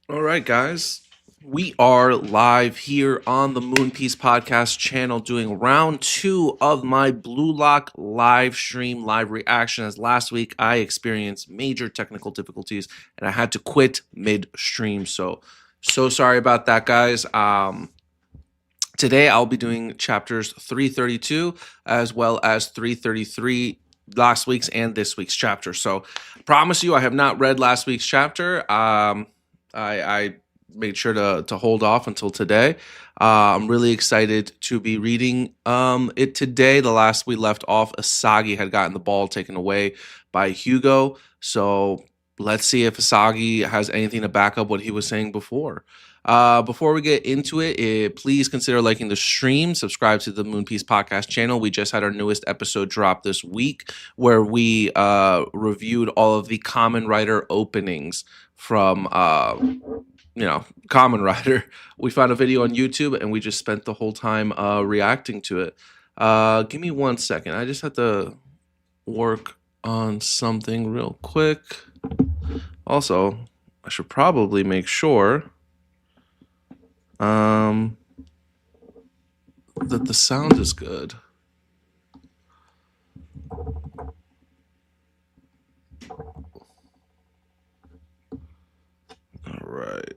All right, guys. We are live here on the Moon Piece Podcast channel doing round 2 of my Blue Lock live stream live reaction. As last week I experienced major technical difficulties and I had to quit mid-stream. So sorry about that, guys. Today I'll be doing chapters 332 as well as 333, last week's and this week's chapter. So promise you I have not read last week's chapter. I made sure to hold off until today. I'm really excited to be reading it today. The last we left off, Asagi had gotten the ball taken away by Hugo. So let's see if Asagi has anything to back up what he was saying before. Before we get into it, please consider liking the stream, subscribe to the Moon Piece Podcast channel. We just had our newest episode drop this week where we reviewed all of the Kamen Rider openings from Kamen Rider. We found a video on YouTube and we just spent the whole time reacting to it. Give me 1 second. I just have to work on something real quick. Also, I should probably make sure that the sound is good. All right.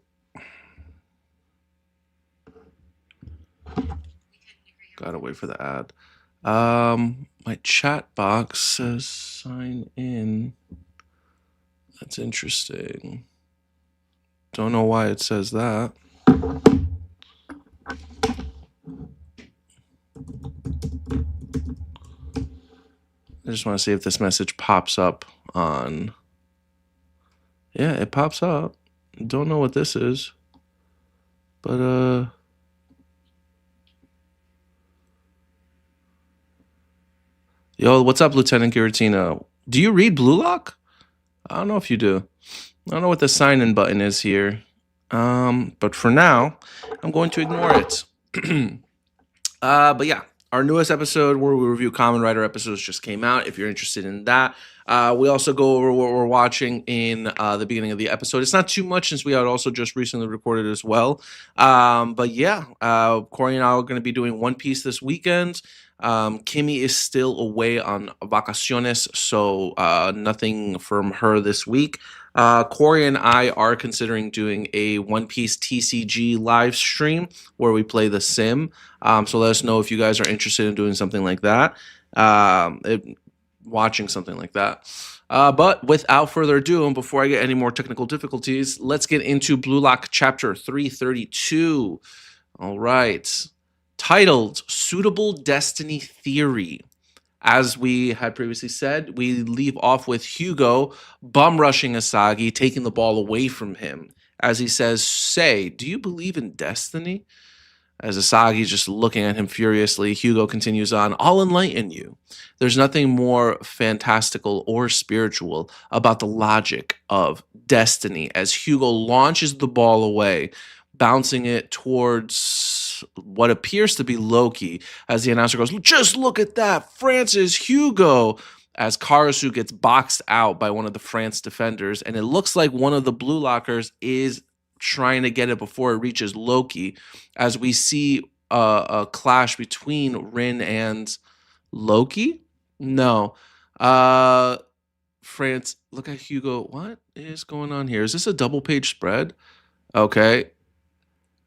Gotta wait for the ad. My chat box says sign in. That's interesting. Don't know why it says that. I just want to see if this message pops up on... Yeah, it pops up. Don't know what this is. But, Yo, what's up, Lieutenant Giratina? Do you read Blue Lock? I don't know if you do. I don't know what the sign-in button is here. But for now, I'm going to ignore it. But yeah, our newest episode where we review Kamen Rider episodes just came out. If you're interested in that, we also go over what we're watching in the beginning of the episode. It's not too much since we had also just recently recorded as well. But yeah, Corey and I are going to be doing One Piece this weekend. Kimmy is still away on vacaciones, so nothing from her this week. Corey and I are considering doing a One Piece TCG live stream where we play The Sim. So let us know if you guys are interested in doing something like that, watching something like that. But without further ado, and before I get any more technical difficulties, let's get into Blue Lock Chapter 332. All right. Titled Suitable Destiny Theory. As we had previously said, we leave off with Hugo bum rushing Asagi, taking the ball away from him. As he says, "Say, do you believe in destiny?" As Asagi's just looking at him furiously, Hugo continues on, "I'll enlighten you. There's nothing more fantastical or spiritual about the logic of destiny." As Hugo launches the ball away, bouncing it towards what appears to be Loki, as the announcer goes, "Just look at that, Francis Hugo," as Karasu gets boxed out by one of the France defenders, and it looks like one of the Blue Lockers is trying to get it before it reaches Loki, as we see a clash between Rin and Loki? No. France, look at Hugo. What is going on here? Is this a double page spread? Okay.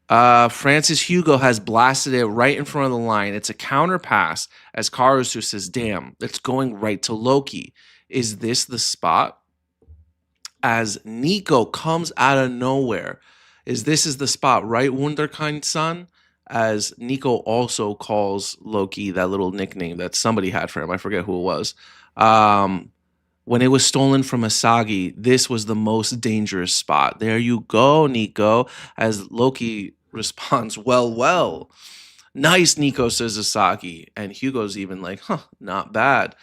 Francis Hugo has blasted it right in front of the line. It's a counter pass as Karasu says, "Damn, it's going right to Loki. Is this the spot?" As Nico comes out of nowhere. This is the spot, right, Wunderkind-san? As Nico also calls Loki that little nickname that somebody had for him. I forget who it was. When it was stolen from Asagi, this was the most dangerous spot. There you go, Nico. As Loki responds, well. "Nice, Nico," says Asagi. And Hugo's even like, not bad.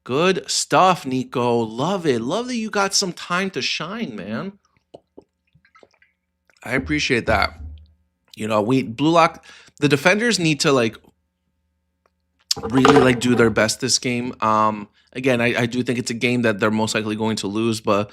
"Good stuff, Nico. Love it. Love that you got some time to shine, man." I appreciate that. Blue Lock, the defenders need to really do their best this game. Again, I do think it's a game that they're most likely going to lose, but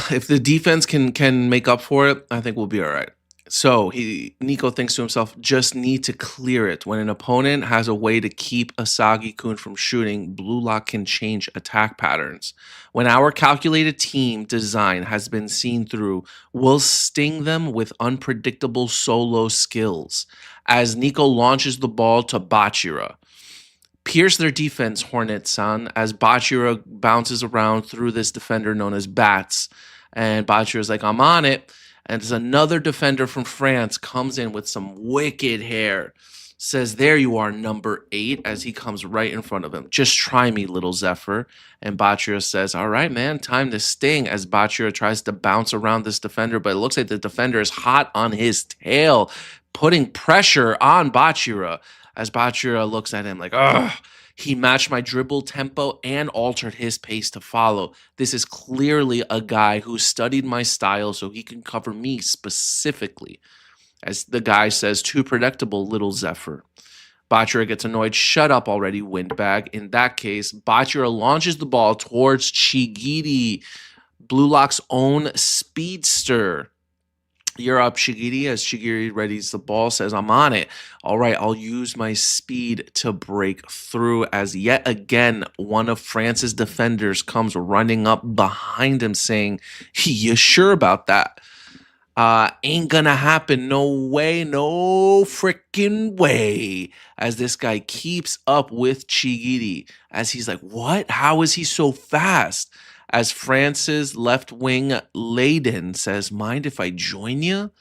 If the defense can make up for it, I think we'll be all right. So Nico thinks to himself, just need to clear it. When an opponent has a way to keep Asagi-kun from shooting, Blue Lock can change attack patterns. When our calculated team design has been seen through, we'll sting them with unpredictable solo skills. As Nico launches the ball to Bachira, pierce their defense, Hornet-san, as Bachira bounces around through this defender known as Bats. And Bachira's like, I'm on it. And there's another defender from France comes in with some wicked hair. Says, there you are, number 8, as he comes right in front of him. Just try me, little Zephyr. And Bachira says, all right, man, time to sting, as Bachira tries to bounce around this defender. But it looks like the defender is hot on his tail, putting pressure on Bachira. As Bachira looks at him like, ugh. He matched my dribble tempo and altered his pace to follow. This is clearly a guy who studied my style so he can cover me specifically. As the guy says, too predictable, little Zephyr. Bachira gets annoyed. Shut up already, windbag. In that case, Bachira launches the ball towards Chigiri, Blue Lock's own speedster. You're up, Shigiri, as Shigiri readies the ball, says, I'm on it. All right, I'll use my speed to break through, as yet again, one of France's defenders comes running up behind him saying, you sure about that? Ain't gonna happen. No way, no freaking way. As this guy keeps up with Chigiri, as he's like, what? How is he so fast? As France's left wing, Layden, says, mind if I join you?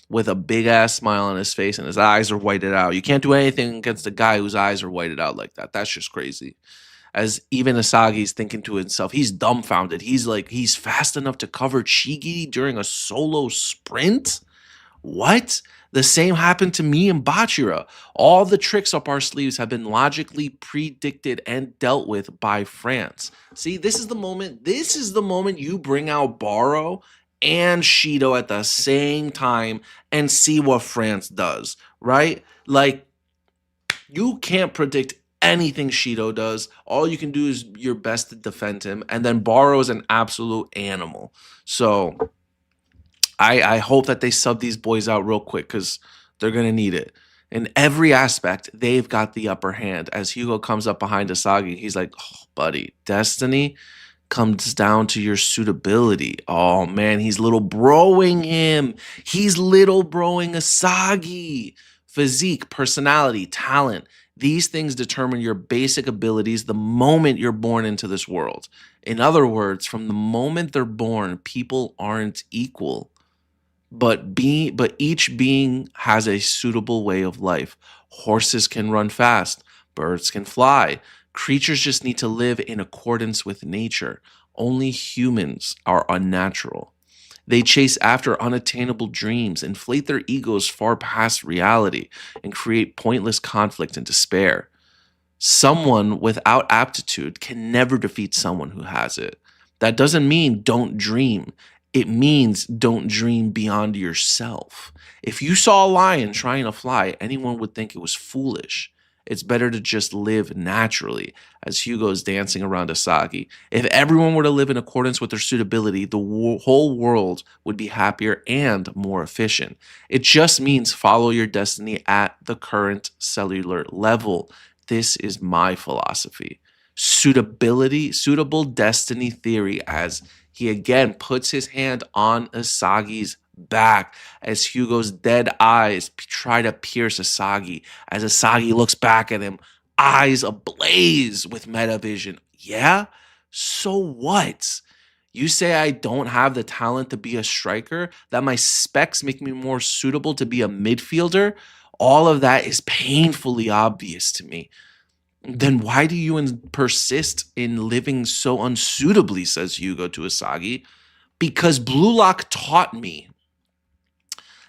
With a big-ass smile on his face, and his eyes are whited out. You can't do anything against a guy whose eyes are whited out like that. That's just crazy. As even Asagi's thinking to himself, he's dumbfounded. He's like, he's fast enough to cover Chigiri during a solo sprint? What? The same happened to me and Bachira. All the tricks up our sleeves have been logically predicted and dealt with by France. See, this is the moment. This is the moment you bring out Baro and Shido at the same time and see what France does, right? Like, you can't predict anything Shido does. All you can do is your best to defend him. And then Baro is an absolute animal. So I hope that they sub these boys out real quick because they're going to need it. In every aspect, they've got the upper hand. As Hugo comes up behind Asagi, he's like, oh, buddy, destiny comes down to your suitability. Oh, man, he's little broing him. He's little broing Asagi. Physique, personality, talent. These things determine your basic abilities the moment you're born into this world. In other words, from the moment they're born, people aren't equal. But each being has a suitable way of life. Horses can run fast. Birds can fly. Creatures just need to live in accordance with nature. Only humans are unnatural. They chase after unattainable dreams, inflate their egos far past reality, and create pointless conflict and despair. Someone without aptitude can never defeat someone who has it. That doesn't mean don't dream. It means don't dream beyond yourself. If you saw a lion trying to fly, anyone would think it was foolish. It's better to just live naturally, as Hugo's dancing around Asagi. If everyone were to live in accordance with their suitability, the whole world would be happier and more efficient. It just means follow your destiny at the current cellular level. This is my philosophy. Suitable destiny theory, as he again puts his hand on Asagi's back as Hugo's dead eyes try to pierce Asagi. As Asagi looks back at him, eyes ablaze with metavision. Yeah? So what? You say I don't have the talent to be a striker? That my specs make me more suitable to be a midfielder? All of that is painfully obvious to me. Then why do you persist in living so unsuitably, says Hugo to Asagi? Because Blue Lock taught me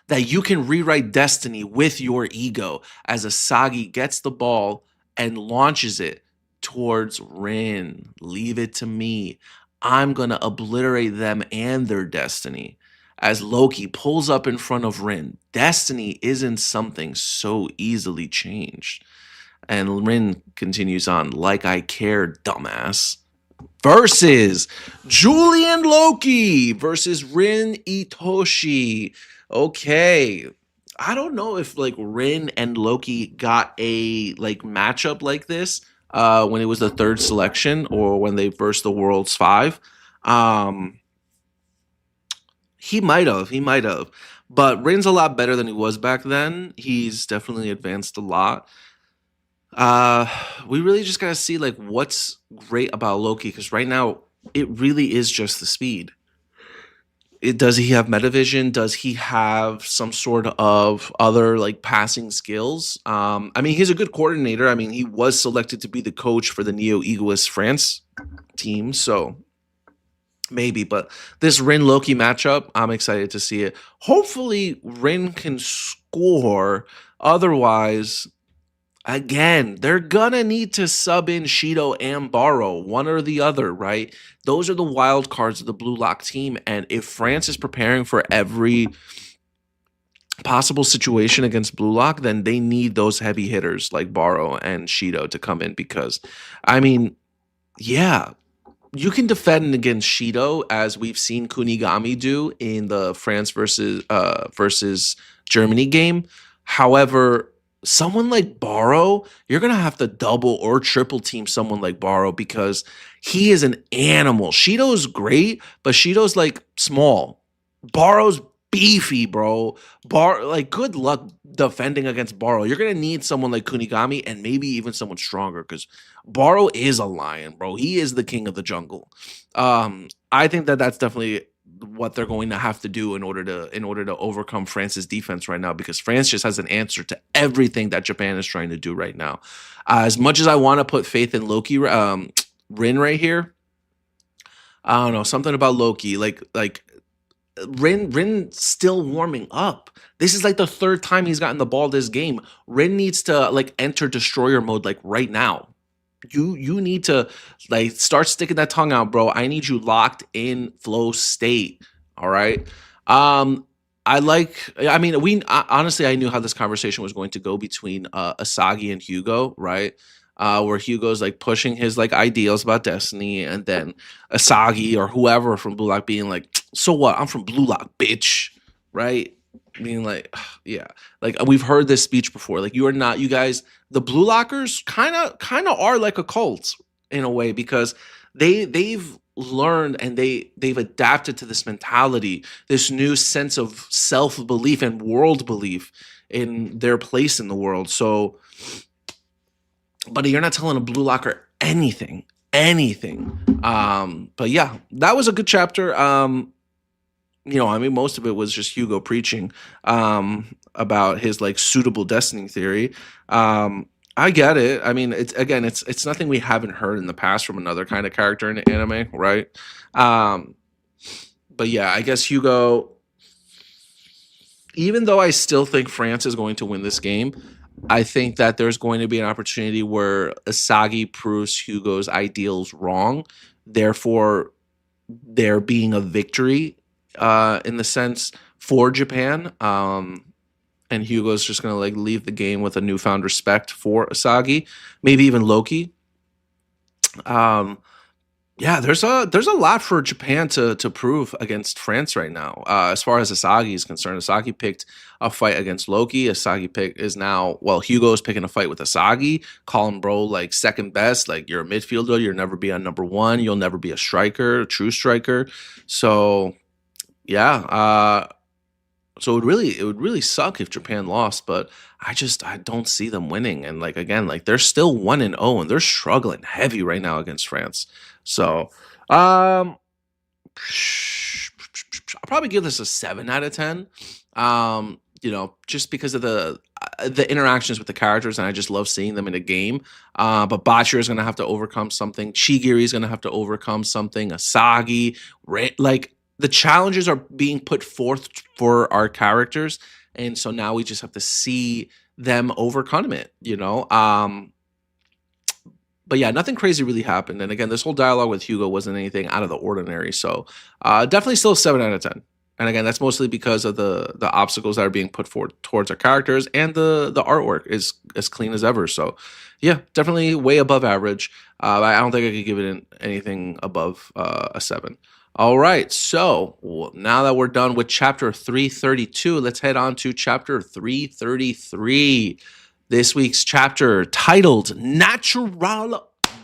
that you can rewrite destiny with your ego, as Asagi gets the ball and launches it towards Rin. Leave it to me. I'm going to obliterate them and their destiny. As Loki pulls up in front of Rin, destiny isn't something so easily changed. And Rin continues on, like I care, dumbass. versus Julian Loki versus Rin Itoshi. Okay. I don't know if like Rin and Loki got a like matchup like this when it was the third selection or when they versed the World's 5. Um he might have. He might have. But Rin's a lot better than he was back then. He's definitely advanced a lot. Uh, we really just gotta see like what's great about Loki because right now it really is just the speed. Does he have metavision? Does he have some sort of other like passing skills? I mean, he's a good coordinator. I mean, he was selected to be the coach for the Neo Egoist France team, so maybe. But this Rin Loki matchup, I'm excited to see it. Hopefully, Rin can score. Otherwise, again, they're gonna need to sub in Shido and Borrow, one or the other, right? Those are the wild cards of the Blue Lock team. And if France is preparing for every possible situation against Blue Lock, then they need those heavy hitters like Borrow and Shido to come in because, I mean, yeah, you can defend against Shido as we've seen Kunigami do in the France versus Germany game. However, someone like Borrow, you're gonna have to double or triple team someone like Borrow because he is an animal. Shido's great, but Shido's like small. Borrow's beefy, bro. Like good luck defending against Borrow. You're gonna need someone like Kunigami and maybe even someone stronger because Borrow is a lion, bro. He is the king of the jungle. I think that that's definitely what they're going to have to do in order to overcome France's defense right now because France just has an answer to everything that Japan is trying to do right now. As much as I want to put faith in Loki, Rin right here, I don't know, something about Loki, like Rin still warming up. This is like the third time he's gotten the ball this game. Rin needs to like enter destroyer mode like right now. You need to like start sticking that tongue out, bro. I need you locked in flow state. All right. I mean, honestly, I knew how this conversation was going to go between Asagi and Hugo, right? Where Hugo's like pushing his like ideals about Destiny, and then Asagi or whoever from Blue Lock being like, so what? I'm from Blue Lock, bitch. Right? Being like, yeah. Like we've heard this speech before. Like you are not, you guys, the Blue Lockers kind of are like a cult in a way because they've learned and they've adapted to this mentality, this new sense of self-belief and world belief in their place in the world. So, but you're not telling a Blue Locker anything. But yeah, that was a good chapter. You know, I mean, most of it was just Hugo preaching about his like suitable destiny theory. I get it. I mean, it's nothing we haven't heard in the past from another kind of character in anime, right? But yeah, I guess Hugo, even though I still think France is going to win this game, I think that there's going to be an opportunity where Asagi proves Hugo's ideals wrong. Therefore, there being a victory in the sense for Japan. And Hugo's just going to like leave the game with a newfound respect for Asagi, maybe even Loki. Yeah, there's a lot for Japan to prove against France right now. As far as Asagi is concerned, Asagi picked a fight against Loki. Hugo's picking a fight with Asagi, calling bro like second best. Like you're a midfielder, you'll never be on number one, you'll never be a striker, a true striker. So yeah, so it would really suck if Japan lost, but I don't see them winning. And like again, like they're still 1-0 and they're struggling heavy right now against France. So I'll probably give this a 7 out of 10. You know, just because of the interactions with the characters, and I just love seeing them in a game. But Bachir is gonna have to overcome something. Chigiri is gonna have to overcome something. Asagi, like the challenges are being put forth for our characters, and so now we just have to see them overcome it, you know. But yeah, nothing crazy really happened, and again, this whole dialogue with Hugo wasn't anything out of the ordinary, so definitely still a 7 out of 10. And again, that's mostly because of the obstacles that are being put forward towards our characters, and the artwork is as clean as ever. So, yeah, definitely way above average. I don't think I could give it anything above a 7. All right, so now that we're done with chapter 332, let's head on to chapter 333. This week's chapter titled Natural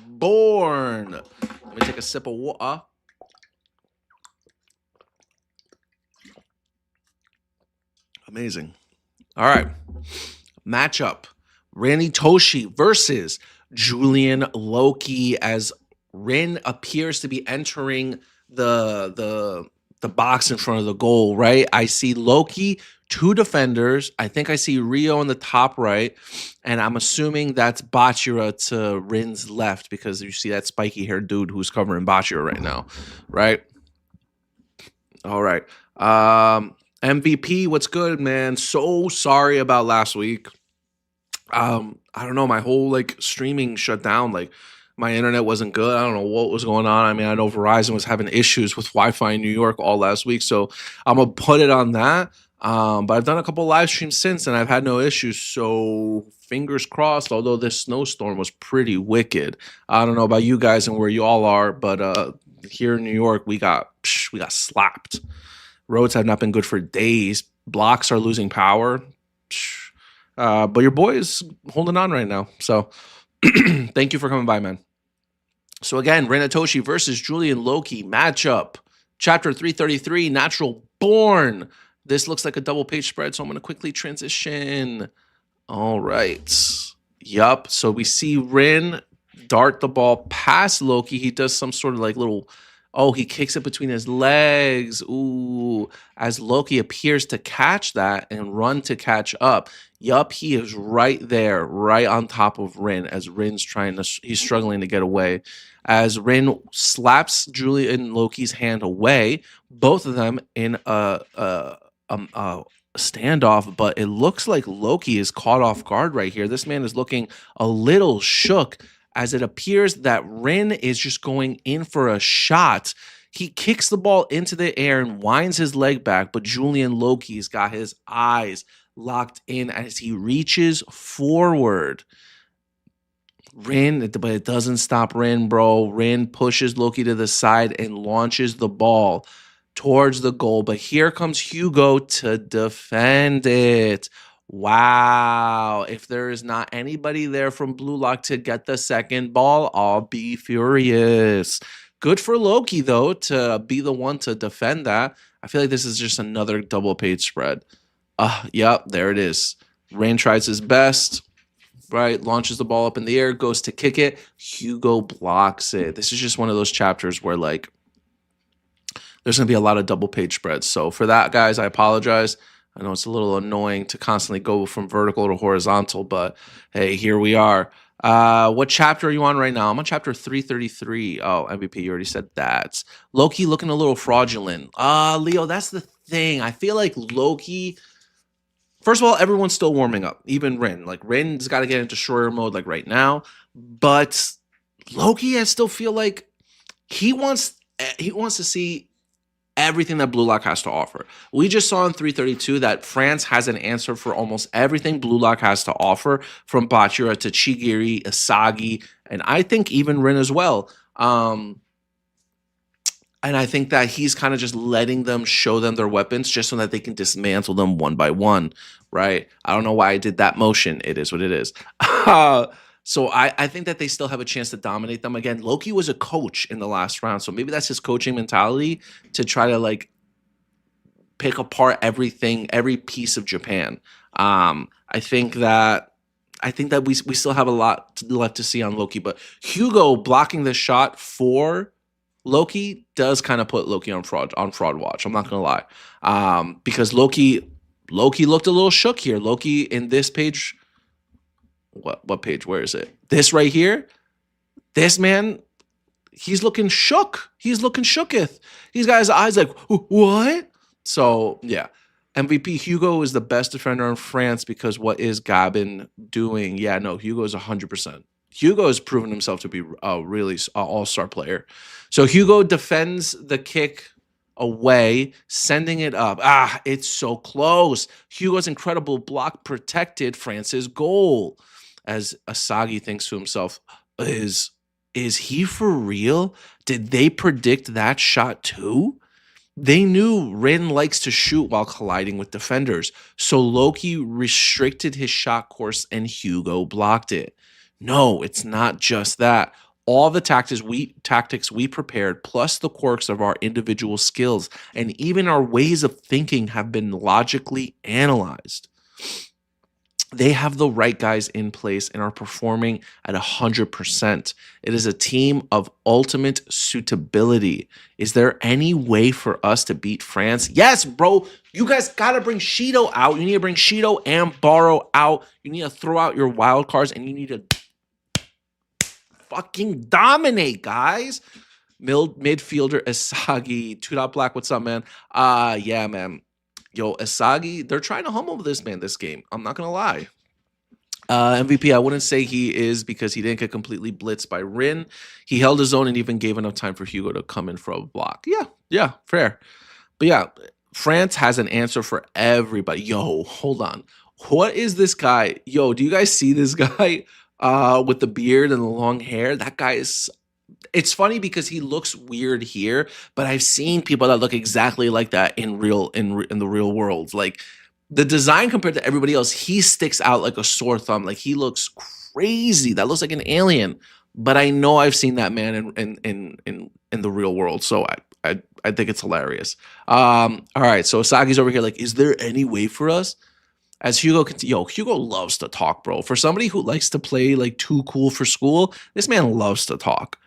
Born. Let me take a sip of water. Amazing. All right. Matchup. Rin Toshi versus Julian Loki, as Rin appears to be entering the box in front of the goal, right? I see Loki, 2 defenders. I think I see Rio in the top right, and I'm assuming that's Bachira to Rin's left, because you see that spiky haired dude who's covering Bachira right now, right? All right. MVP, what's good, man? So sorry about last week. I don't know, my whole like streaming shut down. Like, my internet wasn't good. I don't know what was going on. I mean, I know Verizon was having issues with Wi-Fi in New York all last week, so I'm gonna put it on that. But I've done a couple live streams since, and I've had no issues. So fingers crossed. Although this snowstorm was pretty wicked. I don't know about you guys and where you all are, but here in New York, we got slapped. Roads have not been good for days. Blocks are losing power. But your boy is holding on right now. So thank you for coming by, man. So again, Rin Toshi versus Julian Loki matchup. Chapter 333, Natural Born. This looks like a double page spread, so I'm going to quickly transition. All right. Yup. So we see Rin dart the ball past Loki. He does some sort of like little... Oh, he kicks it between his legs. Ooh, as Loki appears to catch that and run to catch up. Yup, he is right there, right on top of Rin, as Rin's he's struggling to get away. As Rin slaps Julian Loki's hand away, both of them in a standoff, but it looks like Loki is caught off guard right here. This man is looking a little shook, as it appears that Rin is just going in for a shot. He kicks the ball into the air and winds his leg back, but Julian Loki's got his eyes locked in as he reaches forward. But it doesn't stop Rin, bro. Rin pushes Loki to the side and launches the ball towards the goal, but here comes Hugo to defend it. Wow. If there is not anybody there from Blue Lock to get the second ball, I'll be furious. Good for Loki, though, to be the one to defend that. I feel like this is just another double page spread. Yep, there it is. Rin tries his best, right? Launches the ball up in the air, goes to kick it. Hugo blocks it. This is just one of those chapters where, like, there's going to be a lot of double page spreads. So for that, guys, I apologize. I know it's a little annoying to constantly go from vertical to horizontal, but hey, here we are. What chapter are you on right now? I'm on chapter 333. Oh, MVP, you already said that. Loki looking a little fraudulent. Leo, that's the thing. I feel like Loki... First of all, everyone's still warming up, even Rin. Like, Rin's got to get into destroyer mode, like, right now. But Loki, I still feel like he wants to see everything that Blue Lock has to offer. We just saw in 332 that France has an answer for almost everything Blue Lock has to offer, from Bachira to Chigiri, Asagi, and I think even Rin as well. And I think that he's kind of just letting them show them their weapons just so that they can dismantle them one by one, right? I don't know why I did that motion. It is what it is. So I think that they still have a chance to dominate them. Again, Loki was a coach in the last round, so maybe that's his coaching mentality, to try to like pick apart everything, every piece of Japan. I think that we still have a lot left to see on Loki, but Hugo blocking the shot for Loki does kind of put Loki on fraud watch. I'm not gonna lie, because Loki looked a little shook here. Loki in this page. What page? Where is it? This right here. This man, he's looking shook. He's looking shooketh. He's got his eyes like, what? So yeah, MVP Hugo is the best defender in France, because what is Gabin doing? Yeah, no, Hugo is 100%. Hugo has proven himself to be a really all-star player. So Hugo defends the kick away, sending it up. Ah, it's so close. Hugo's incredible block protected France's goal. As Asagi thinks to himself, is he for real? Did they predict that shot too? They knew Rin likes to shoot while colliding with defenders, so Loki restricted his shot course and Hugo blocked it. No, it's not just that. All the tactics we prepared, plus the quirks of our individual skills, and even our ways of thinking have been logically analyzed. They have the right guys in place and are performing at 100%. It is a team of ultimate suitability. Is there any way for us to beat France? Yes, bro. You guys got to bring Shido out. You need to bring Shido and Borrow out. You need to throw out your wild cards, and you need to fucking dominate, guys. Midfielder Asagi, 2.black. What's up, man? Yeah, man. Yo, Asagi, they're trying to humble this man this game. I'm not going to lie. MVP, I wouldn't say he is because he didn't get completely blitzed by Rin. He held his own and even gave enough time for Hugo to come in for a block. Yeah, fair. But yeah, France has an answer for everybody. Yo, hold on. What is this guy? Yo, do you guys see this guy with the beard and the long hair? That guy is... It's funny because he looks weird here, but I've seen people that look exactly like that in the real world. Like the design compared to everybody else, he sticks out like a sore thumb. Like he looks crazy. That looks like an alien. But I know I've seen that man in the real world, so I think it's hilarious. All right, so Asagi's over here. Like, is there any way for us? As Hugo, Hugo loves to talk, bro. For somebody who likes to play like too cool for school, this man loves to talk.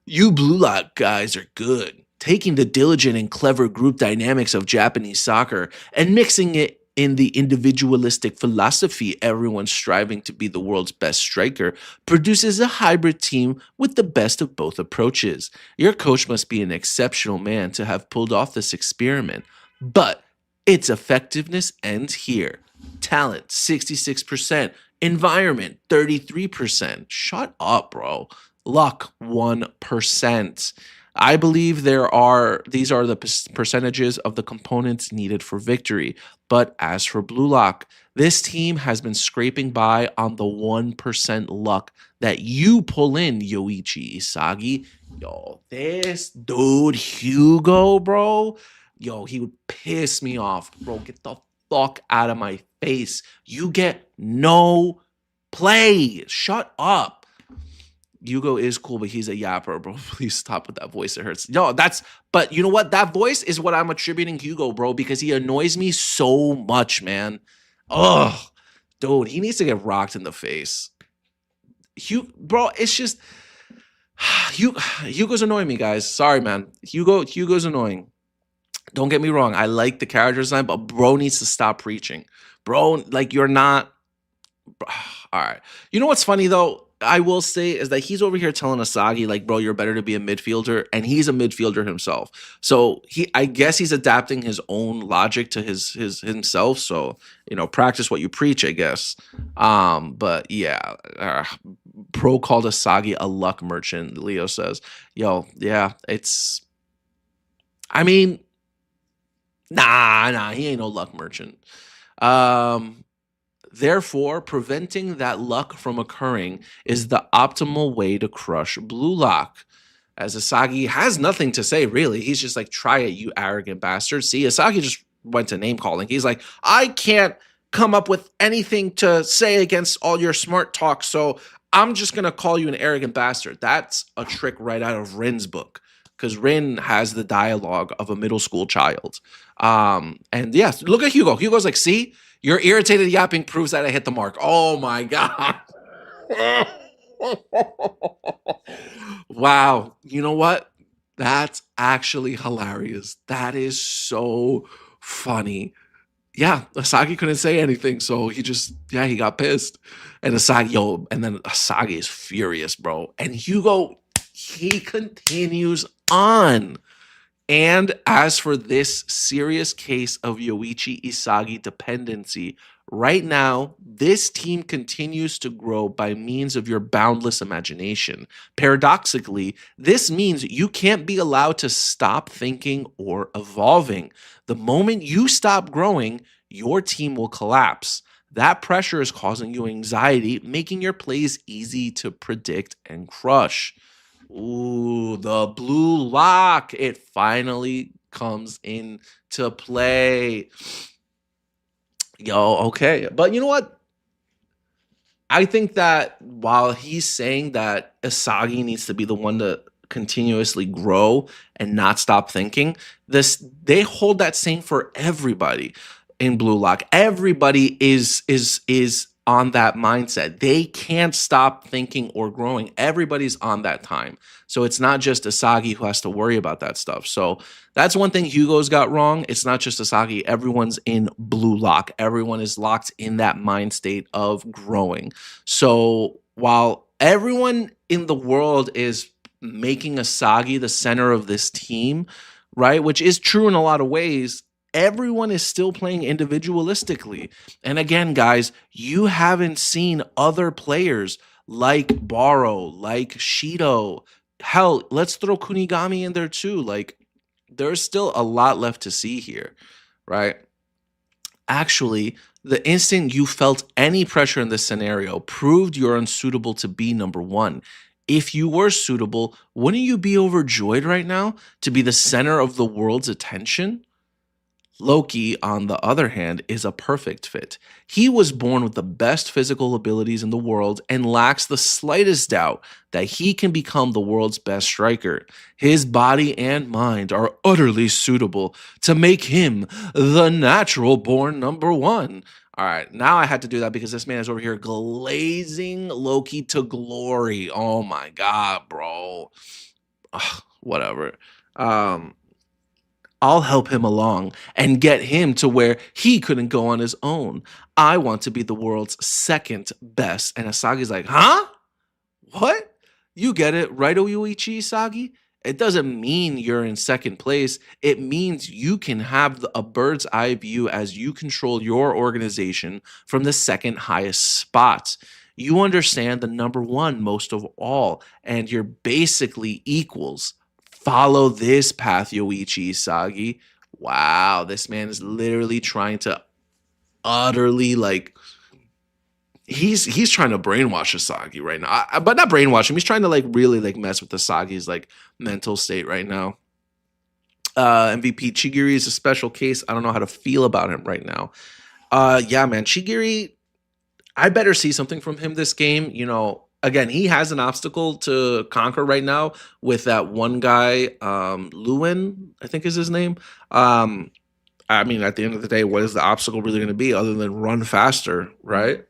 You Blue Lock guys are good, taking the diligent and clever group dynamics of Japanese soccer and mixing it in the individualistic philosophy everyone's striving to be the world's best striker produces a hybrid team with the best of both approaches. Your coach must be an exceptional man to have pulled off this experiment, but its effectiveness ends here. Talent, 66%. Environment, 33%. Shut up, bro. Luck, 1%. I believe these are the percentages of the components needed for victory. But as for Blue Lock, this team has been scraping by on the 1% luck that you pull in, Yoichi Isagi. Yo, this dude, Hugo, bro. Yo, he would piss me off. Bro, get the fuck out of my face. You get no play. Shut up. Hugo is cool, but he's a yapper, bro. Please stop with that voice. It hurts. No, but you know what? That voice is what I'm attributing Hugo, bro, because he annoys me so much, man. Ugh. Dude, he needs to get rocked in the face. Bro, it's just... Hugo's annoying me, guys. Sorry, man. Hugo's annoying. Don't get me wrong. I like the character design, but bro needs to stop preaching. Bro, like, you're not... All right. You know what's funny, though? I will say is that he's over here telling Asagi, like, bro, you're better to be a midfielder, and he's a midfielder himself. So I guess he's adapting his own logic to himself. So, practice what you preach, I guess. But yeah, Pro called Asagi a luck merchant, Leo says. Yo, yeah, it's, I mean, nah, he ain't no luck merchant. Therefore, preventing that luck from occurring is the optimal way to crush Blue Lock. As Asagi has nothing to say, really. He's just like, try it, you arrogant bastard. See, Asagi just went to name calling. He's like, I can't come up with anything to say against all your smart talk, so I'm just going to call you an arrogant bastard. That's a trick right out of Rin's book, because Rin has the dialogue of a middle school child. And yes, look at Hugo. Hugo's like, see? Your irritated yapping proves that I hit the mark. Oh, my God. Wow. You know what? That's actually hilarious. That is so funny. Yeah, Asagi couldn't say anything, so he got pissed. And then Asagi is furious, bro. And Hugo, he continues on. And as for this serious case of Yoichi Isagi dependency, right now, this team continues to grow by means of your boundless imagination. Paradoxically, this means you can't be allowed to stop thinking or evolving. The moment you stop growing, your team will collapse. That pressure is causing you anxiety, making your plays easy to predict and crush. Ooh, the blue lock. It finally comes into play. Yo, okay. But you know what? I think that while he's saying that Asagi needs to be the one to continuously grow and not stop thinking, this they hold that same for everybody in Blue Lock. Everybody is on that mindset. They can't stop thinking or growing. Everybody's on that time. So it's not just Asagi who has to worry about that stuff. So that's one thing Hugo's got wrong. It's not just Asagi. Everyone's in Blue Lock. Everyone is locked in that mind state of growing. So while everyone in the world is making Asagi the center of this team, right, which is true in a lot of ways, everyone is still playing individualistically. And again, guys, you haven't seen other players like Baro, like Shido. Hell, let's throw Kunigami in there too. Like, there's still a lot left to see here, right? Actually, the instant you felt any pressure in this scenario proved you're unsuitable to be number one. If you were suitable, wouldn't you be overjoyed right now to be the center of the world's attention? Loki, on the other hand, is a perfect fit. He was born with the best physical abilities in the world and lacks the slightest doubt that he can become the world's best striker. His body and mind are utterly suitable to make him the natural born number one. All right, now I had to do that because this man is over here glazing Loki to glory. Oh my God, bro. Ugh, whatever. I'll help him along and get him to where he couldn't go on his own. I want to be the world's second best. And Asagi's like, huh? What? You get it, right, Oyuichi Isagi? It doesn't mean you're in second place. It means you can have a bird's eye view as you control your organization from the second highest spot. You understand the number one most of all, and you're basically equals. Follow this path, Yoichi Isagi. Wow, this man is literally trying to utterly like he's trying to brainwash Asagi right now. But not brainwash him. He's trying to like really like mess with Asagi's like mental state right now. MVP Chigiri is a special case. I don't know how to feel about him right now. Yeah, man, Chigiri, I better see something from him this game. You know, again, he has an obstacle to conquer right now with that one guy, Lewin, I think is his name. I mean, at the end of the day, what is the obstacle really going to be other than run faster, right?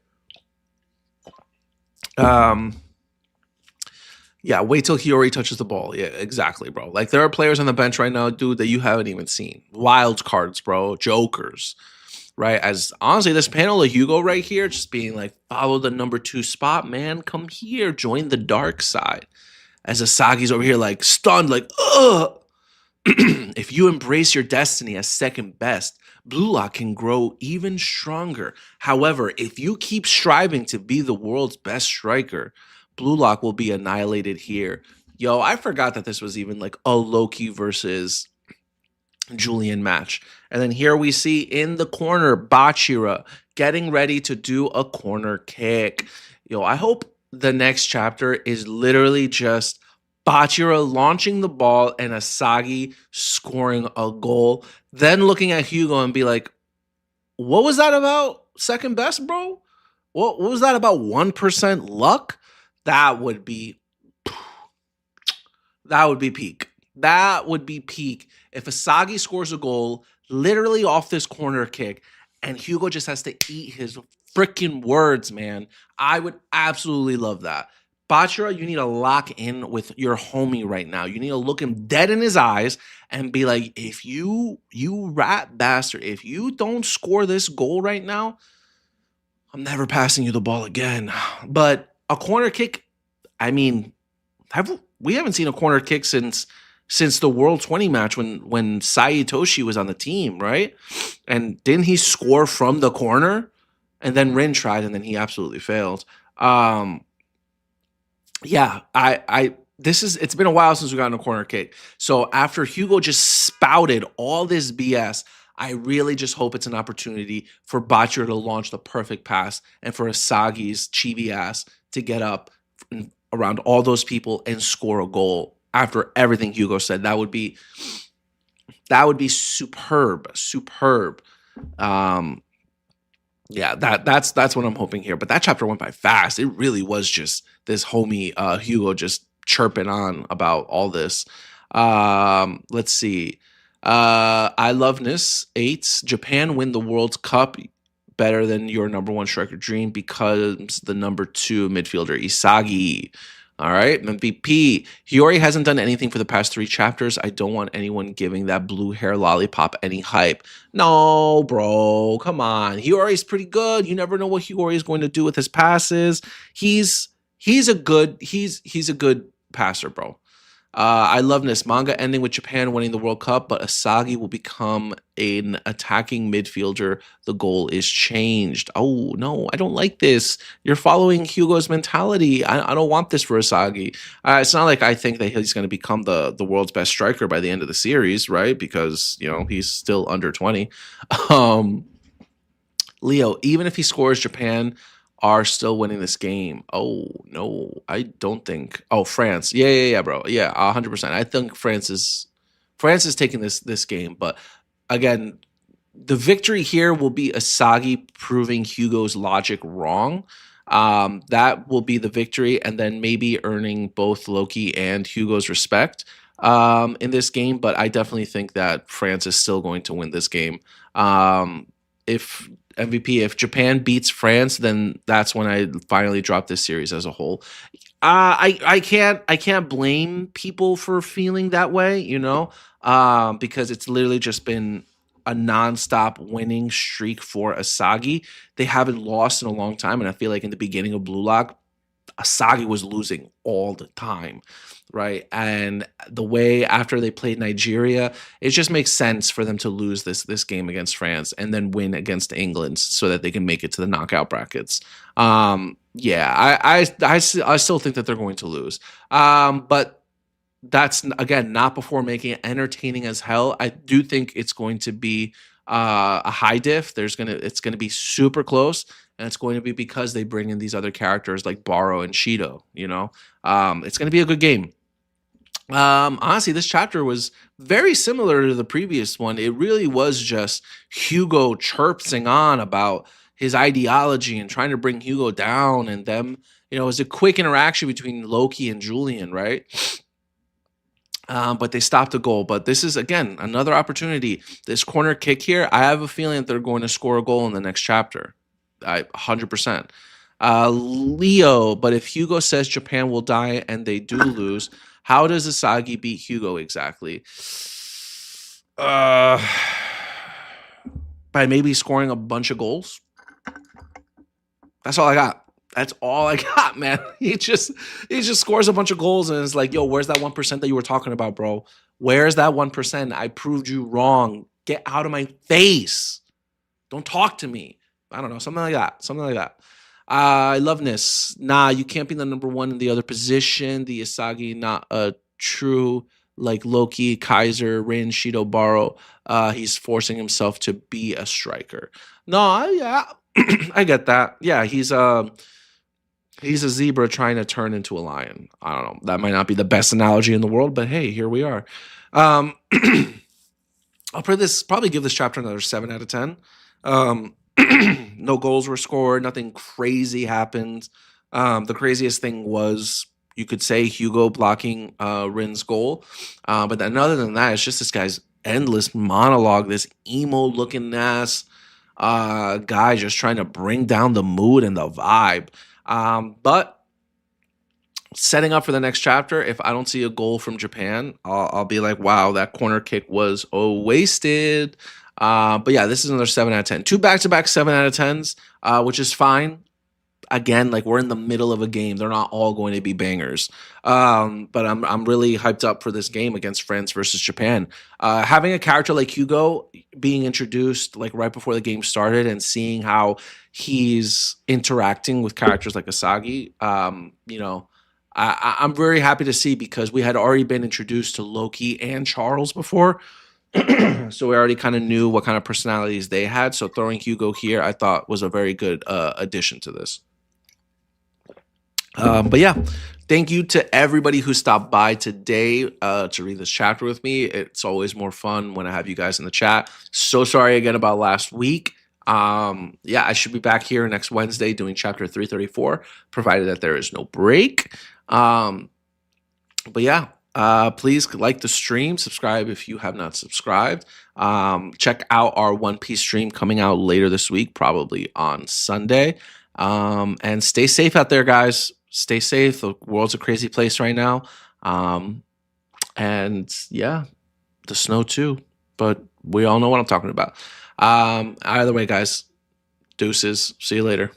Yeah, wait till Hiyori touches the ball. Yeah, exactly, bro. Like, there are players on the bench right now, dude, that you haven't even seen. Wild cards, bro. Jokers. Right? As honestly, this panel of Hugo right here, just being like, follow the number 2 spot, man. Come here, join the dark side. As Asagi's over here, like stunned, like, ugh. If you embrace your destiny as second best, Blue Lock can grow even stronger. However, if you keep striving to be the world's best striker, Blue Lock will be annihilated here. Yo, I forgot that this was even like a Loki versus Julian match. And then here we see in the corner, Bachira getting ready to do a corner kick. Yo, I hope the next chapter is literally just Bachira launching the ball and Asagi scoring a goal. Then looking at Hugo and be like, what was that about second best, bro? What was that about 1% luck? That would be peak. That would be peak. If Asagi scores a goal literally off this corner kick and Hugo just has to eat his freaking words, man, I would absolutely love that. Bachira, you need to lock in with your homie right now. You need to look him dead in his eyes and be like, if you rat bastard, if you don't score this goal right now, I'm never passing you the ball again. But a corner kick, I mean, we haven't seen a corner kick since since the World 20 match when Saitoshi was on the team, right? And didn't he score from the corner? And then Rin tried, and then he absolutely failed. Yeah, it's been a while since we got in a corner kick. So after Hugo just spouted all this BS, I really just hope it's an opportunity for Bachir to launch the perfect pass and for Asagi's chibi ass to get up around all those people and score a goal after everything Hugo said. That would be superb. Yeah, that's what I'm hoping here. But that chapter went by fast. It really was just this homie Hugo just chirping on about all this. Let's see. I Loveness 8. Japan win the World Cup better than your number one striker dream because the number 2 midfielder Isagi. All right, MVP. Hiyori hasn't done anything for the past 3 chapters. I don't want anyone giving that blue hair lollipop any hype. No, bro, come on. Hiyori's pretty good. You never know what Hiyori is going to do with his passes. He's a good passer, bro. I love this manga ending with Japan winning the World Cup, but Asagi will become an attacking midfielder. The goal is changed. Oh no, I don't like this. You're following Hugo's mentality. I don't want this for Asagi. It's not like I think that he's going to become the world's best striker by the end of the series, right? Because he's still under 20. Leo, even if he scores, Japan are still winning this game. Oh no, I don't think. Oh, France. Yeah, bro. Yeah, 100%. I think France is taking this game, but again, the victory here will be Asagi proving Hugo's logic wrong. That will be the victory, and then maybe earning both Loki and Hugo's respect in this game. But I definitely think that France is still going to win this game. If MVP, if Japan beats France, then that's when I finally drop this series as a whole. I can't blame people for feeling that way, because it's literally just been a nonstop winning streak for Asagi. They haven't lost in a long time, and I feel like in the beginning of Blue Lock, Asagi was losing all the time, right? And the way after they played Nigeria, it just makes sense for them to lose this game against France and then win against England so that they can make it to the knockout brackets. Yeah, I still think that they're going to lose, but that's again not before making it entertaining as hell. I do think it's going to be a high diff. It's gonna be super close. And it's going to be because they bring in these other characters like Baro and Shido, It's going to be a good game. Honestly, this chapter was very similar to the previous one. It really was just Hugo chirping on about his ideology and trying to bring Hugo down, and them, it was a quick interaction between Loki and Julian, right? But they stopped the goal. But this is, again, another opportunity. This corner kick here, I have a feeling that they're going to score a goal in the next chapter. 100%. Leo, but if Hugo says Japan will die and they do lose, how does Asagi beat Hugo exactly? By maybe scoring a bunch of goals. That's all I got, man. He just scores a bunch of goals and it's like, yo, where's that 1% that you were talking about, bro? Where's that 1%? I proved you wrong. Get out of my face. Don't talk to me. I don't know, something like that. I love this. Nah, you can't be the number 1 in the other position. The Asagi, not a true like Loki, Kaiser, Rin, Shido, Baro. He's forcing himself to be a striker. No, yeah, I get that. Yeah, he's a zebra trying to turn into a lion. I don't know. That might not be the best analogy in the world, but hey, here we are. I'll probably give this chapter another 7 out of 10. No goals were scored. Nothing crazy happened. The craziest thing was, you could say, Hugo blocking Rin's goal. But then other than that, it's just this guy's endless monologue, this emo-looking ass guy just trying to bring down the mood and the vibe. But setting up for the next chapter, if I don't see a goal from Japan, I'll be like, wow, that corner kick was wasted. But yeah, this is another 7 out of 10. 2 back-to-back 7 out of 10s, which is fine. again, like we're in the middle of a game. They're not all going to be bangers. But I'm really hyped up for this game against France versus Japan. Having a character like Hugo being introduced like right before the game started and seeing how he's interacting with characters like Asagi, I'm very happy to see, because we had already been introduced to Loki and Charles before. So we already kind of knew what kind of personalities they had. So throwing Hugo here, I thought was a very good addition to this. But yeah, thank you to everybody who stopped by today to read this chapter with me. It's always more fun when I have you guys in the chat. So sorry again about last week. Yeah, I should be back here next Wednesday doing chapter 334, provided that there is no break. But yeah, please like the stream, subscribe if you have not subscribed. Check out our One Piece stream coming out later this week, probably on Sunday. And stay safe out there, guys. Stay safe. The world's a crazy place right now. And yeah, the snow too, but we all know what I'm talking about. Either way, guys, deuces. See you later.